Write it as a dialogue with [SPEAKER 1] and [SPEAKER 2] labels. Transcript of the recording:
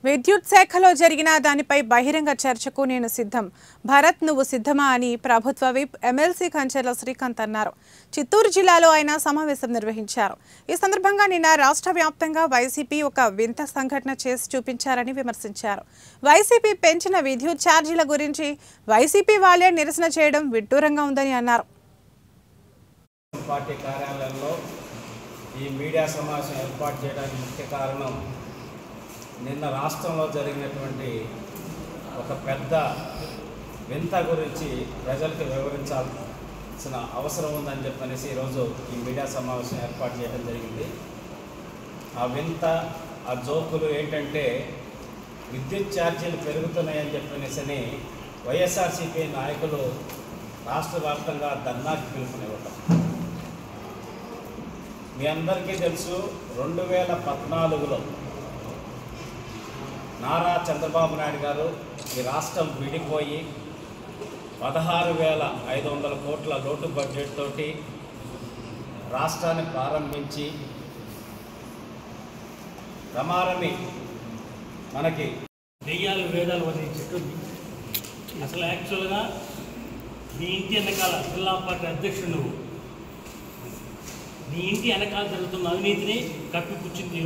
[SPEAKER 1] విద్యుత్ శాఖలో జరిగిన దానిపై బహిరంగ చర్చకు నేను సిద్ధం. భరత్ నువ్వు సిద్ధమా అని ప్రభుత్వ విప్ ఎమ్మెల్సీ కంచెల శ్రీకాంత్ అన్నారు. చిత్తూరు జిల్లాలో ఆయన సమావేశం నిర్వహించారు. ఈ సందర్భంగా నిన్న రాష్ట్ర వ్యాప్తంగా వైసీపీ ఒక వింత సంఘటన చేసి చూపించారని విమర్శించారు. వైసీపీ పెంచిన విద్యుత్ ఛార్జీల గురించి వైసీపీ వాళ్ళే నిరసన చేయడం విడ్డూరంగా ఉందని అన్నారు.
[SPEAKER 2] పార్టీ కార్యాలయంలో ఈ మీడియా సమావేశం ఏర్పాటు చేయడానికి ముఖ్య కారణం నిన్న రాష్ట్రంలో జరిగినటువంటి ఒక పెద్ద వింత గురించి ప్రజలకు వివరించాల్సిన అవసరం ఉందని చెప్పనేసి ఈరోజు ఈ మీడియా సమావేశం ఏర్పాటు చేయడం జరిగింది. ఆ వింత ఆ జోకులు ఏంటంటే విద్యుత్ ఛార్జీలు పెరుగుతున్నాయని చెప్పనేసి వైఎస్ఆర్సీపీ నాయకులు రాష్ట్ర వ్యాప్తంగా ధర్నాకి పిలుపునివ్వటం. మీ అందరికీ తెలుసు 2014లో నారా చంద్రబాబు నాయుడు గారు ఈ రాష్ట్రం విడిపోయి 16,500 కోట్ల లోటు బడ్జెట్ తోటి రాష్ట్రాన్ని ప్రారంభించి రమారమి మనకి
[SPEAKER 3] దెయ్యాలు వేదాలు వదిలే చెట్టు. అసలు యాక్చువల్గా నీ ఇంటి వెనకాల జిల్లా పార్టీ అధ్యక్షుడు నువ్వు, నీ ఇంటి వెనకాల జరుగుతున్న అవినీతిని కప్పిపుచ్చింది.